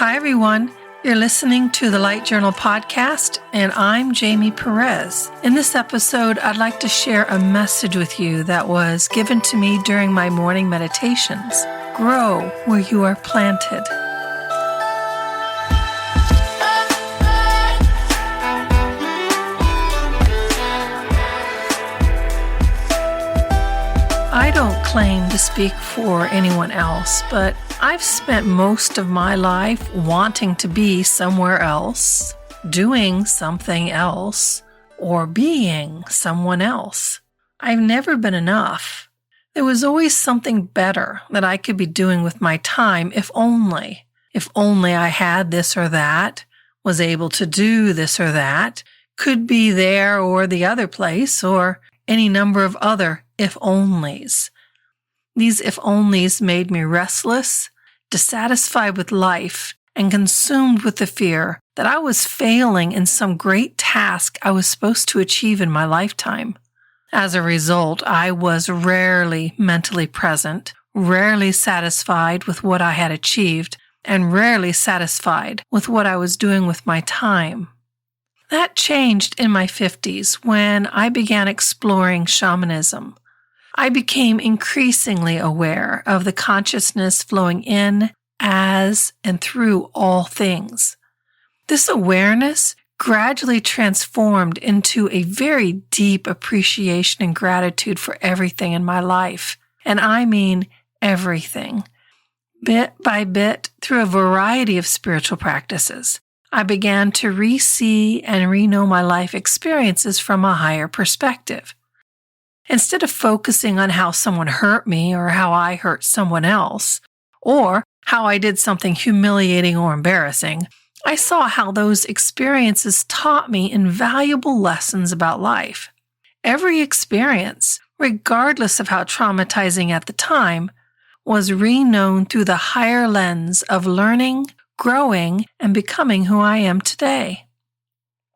Hi, everyone. You're listening to the Light Journal podcast, and I'm Jamie Perez. In this episode, I'd like to share a message with you that was given to me during my morning meditations. Grow where you are planted. I don't claim to speak for anyone else, but I've spent most of my life wanting to be somewhere else, doing something else, or being someone else. I've never been enough. There was always something better that I could be doing with my time, if only I had this or that, was able to do this or that, could be there or the other place, or any number of other if-onlys. These if-onlys made me restless, dissatisfied with life, and consumed with the fear that I was failing in some great task I was supposed to achieve in my lifetime. As a result, I was rarely mentally present, rarely satisfied with what I had achieved, and rarely satisfied with what I was doing with my time. That changed in my 50s when I began exploring shamanism. I became increasingly aware of the consciousness flowing in, as, and through all things. This awareness gradually transformed into a very deep appreciation and gratitude for everything in my life. And I mean everything. Bit by bit, through a variety of spiritual practices, I began to re-see and re-know my life experiences from a higher perspective. Instead of focusing on how someone hurt me or how I hurt someone else, or how I did something humiliating or embarrassing, I saw how those experiences taught me invaluable lessons about life. Every experience, regardless of how traumatizing at the time, was re-known through the higher lens of learning, growing, and becoming who I am today.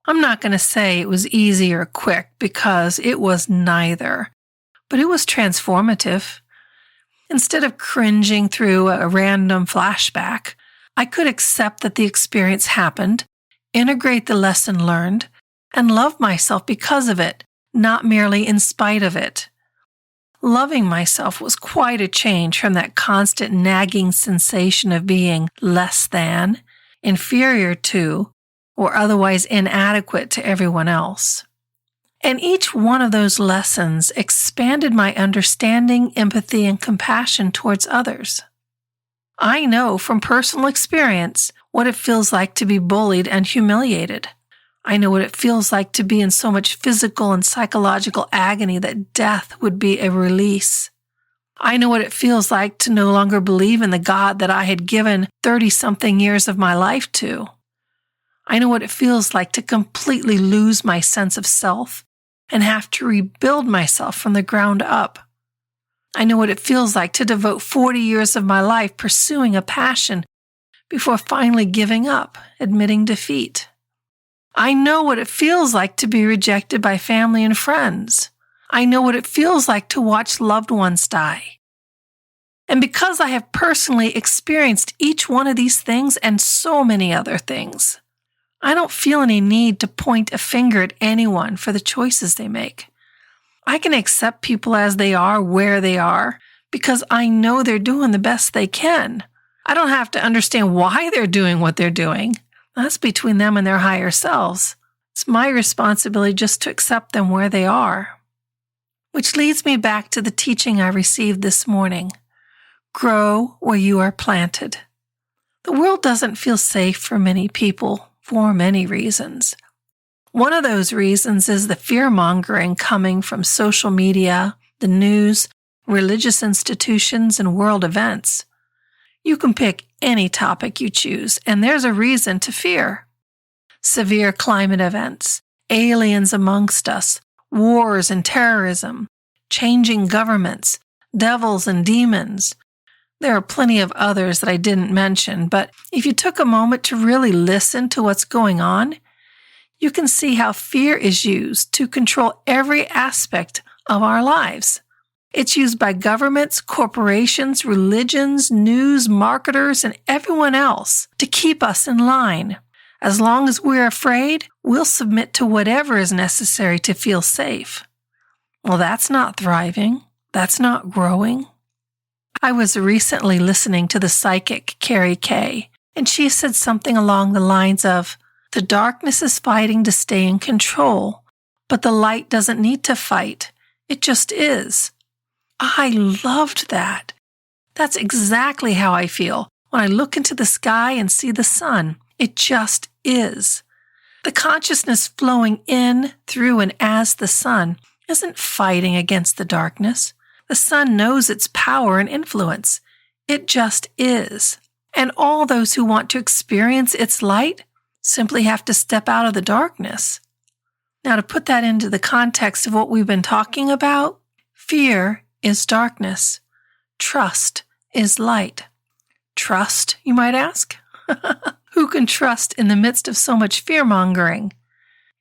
I'm not going to say it was easy or quick because it was neither, but it was transformative. Instead of cringing through a random flashback, I could accept that the experience happened, integrate the lesson learned, and love myself because of it, not merely in spite of it. Loving myself was quite a change from that constant nagging sensation of being less than, inferior to, or otherwise inadequate to everyone else. And each one of those lessons expanded my understanding, empathy, and compassion towards others. I know from personal experience what it feels like to be bullied and humiliated. I know what it feels like to be in so much physical and psychological agony that death would be a release. I know what it feels like to no longer believe in the God that I had given 30-something years of my life to. I know what it feels like to completely lose my sense of self and have to rebuild myself from the ground up. I know what it feels like to devote 40 years of my life pursuing a passion before finally giving up, admitting defeat. I know what it feels like to be rejected by family and friends. I know what it feels like to watch loved ones die. And because I have personally experienced each one of these things and so many other things, I don't feel any need to point a finger at anyone for the choices they make. I can accept people as they are, where they are, because I know they're doing the best they can. I don't have to understand why they're doing what they're doing. That's between them and their higher selves. It's my responsibility just to accept them where they are. Which leads me back to the teaching I received this morning. Grow where you are planted. The world doesn't feel safe for many people for many reasons. One of those reasons is the fear-mongering coming from social media, the news, religious institutions, and world events. You can pick any topic you choose, and there's a reason to fear. Severe climate events, aliens amongst us, wars and terrorism, changing governments, devils and demons. There are plenty of others that I didn't mention, but if you took a moment to really listen to what's going on, you can see how fear is used to control every aspect of our lives. It's used by governments, corporations, religions, news, marketers, and everyone else to keep us in line. As long as we're afraid, we'll submit to whatever is necessary to feel safe. Well, that's not thriving. That's not growing. I was recently listening to the psychic Carrie Kay, and she said something along the lines of, "The darkness is fighting to stay in control, but the light doesn't need to fight. It just is." I loved that. That's exactly how I feel when I look into the sky and see the sun. It just is. The consciousness flowing in, through, and as the sun isn't fighting against the darkness. The sun knows its power and influence. It just is. And all those who want to experience its light simply have to step out of the darkness. Now, to put that into the context of what we've been talking about, fear is darkness. Trust is light. Trust, you might ask? Who can trust in the midst of so much fear-mongering?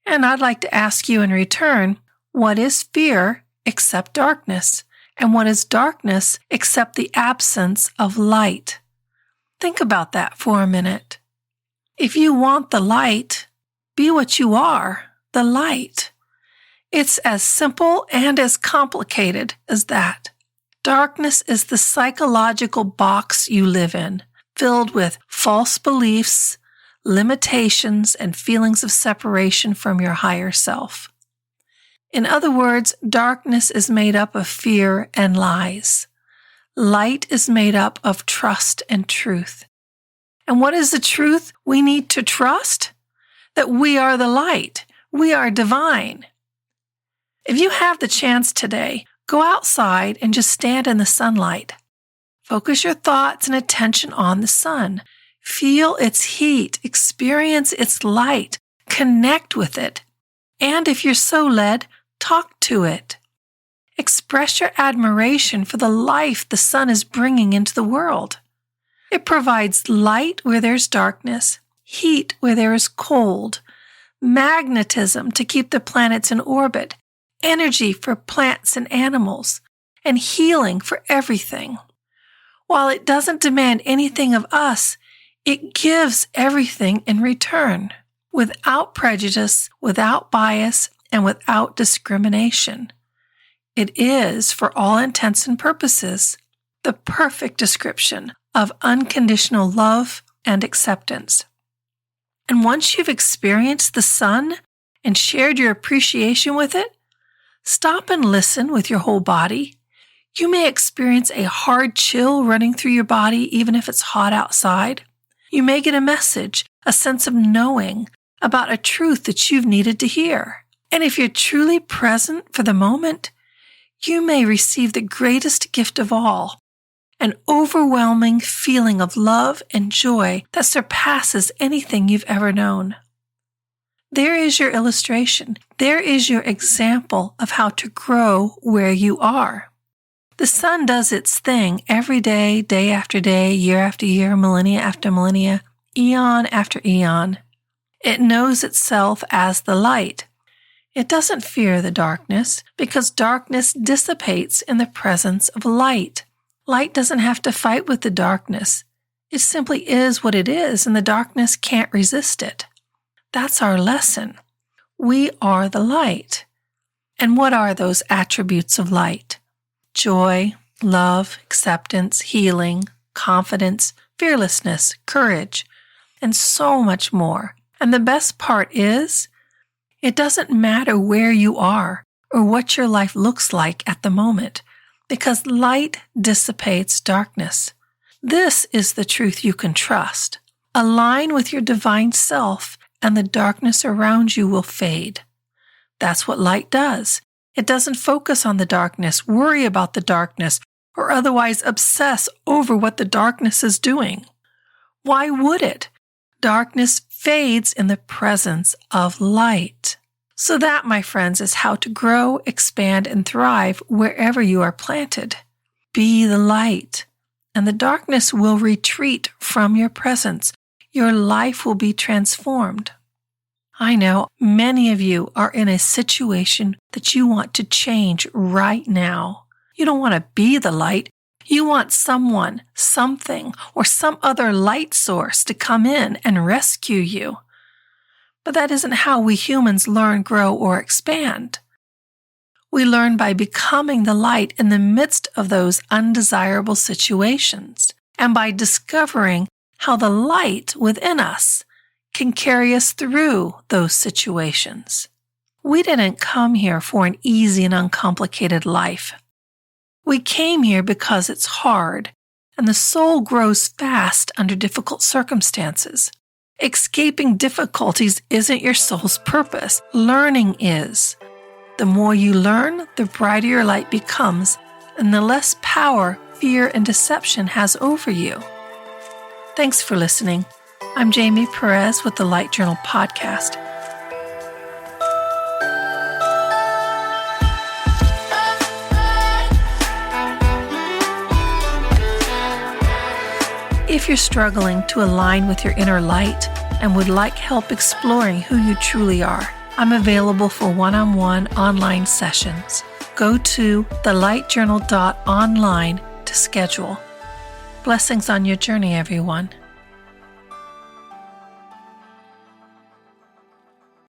And I'd like to ask you in return, what is fear except darkness? And what is darkness except the absence of light? Think about that for a minute. If you want the light, be what you are, the light. It's as simple and as complicated as that. Darkness is the psychological box you live in, filled with false beliefs, limitations, and feelings of separation from your higher self. In other words, darkness is made up of fear and lies. Light is made up of trust and truth. And what is the truth we need to trust? That we are the light. We are divine. If you have the chance today, go outside and just stand in the sunlight. Focus your thoughts and attention on the sun. Feel its heat, experience its light, connect with it. And if you're so led, talk to it. Express your admiration for the life the sun is bringing into the world. It provides light where there's darkness, heat where there is cold, magnetism to keep the planets in orbit, energy for plants and animals, and healing for everything. While it doesn't demand anything of us, it gives everything in return, without prejudice, without bias, and without discrimination. It is, for all intents and purposes, the perfect description of unconditional love and acceptance. And once you've experienced the sun and shared your appreciation with it, stop and listen with your whole body. You may experience a hard chill running through your body even if it's hot outside. You may get a message, a sense of knowing about a truth that you've needed to hear. And if you're truly present for the moment, you may receive the greatest gift of all, an overwhelming feeling of love and joy that surpasses anything you've ever known. There is your illustration. There is your example of how to grow where you are. The sun does its thing every day, day after day, year after year, millennia after millennia, eon after eon. It knows itself as the light. It doesn't fear the darkness because darkness dissipates in the presence of light. Light doesn't have to fight with the darkness. It simply is what it is, and the darkness can't resist it. That's our lesson. We are the light. And what are those attributes of light? Joy, love, acceptance, healing, confidence, fearlessness, courage, and so much more. And the best part is, it doesn't matter where you are or what your life looks like at the moment, because light dissipates darkness. This is the truth you can trust. Align with your divine self, and the darkness around you will fade. That's what light does. It doesn't focus on the darkness, worry about the darkness, or otherwise obsess over what the darkness is doing. Why would it? Darkness fades in the presence of light. So that, my friends, is how to grow, expand, and thrive wherever you are planted. Be the light, and the darkness will retreat from your presence. Your life will be transformed. I know many of you are in a situation that you want to change right now. You don't want to be the light. You want someone, something, or some other light source to come in and rescue you. But that isn't how we humans learn, grow, or expand. We learn by becoming the light in the midst of those undesirable situations, and by discovering how the light within us can carry us through those situations. We didn't come here for an easy and uncomplicated life. We came here because it's hard, and the soul grows fast under difficult circumstances. Escaping difficulties isn't your soul's purpose. Learning is. The more you learn, the brighter your light becomes, and the less power fear and deception has over you. Thanks for listening. I'm Jamie Perez with the Light Journal Podcast. If you're struggling to align with your inner light and would like help exploring who you truly are, I'm available for one-on-one online sessions. Go to thelightjournal.online to schedule. Blessings on your journey, everyone.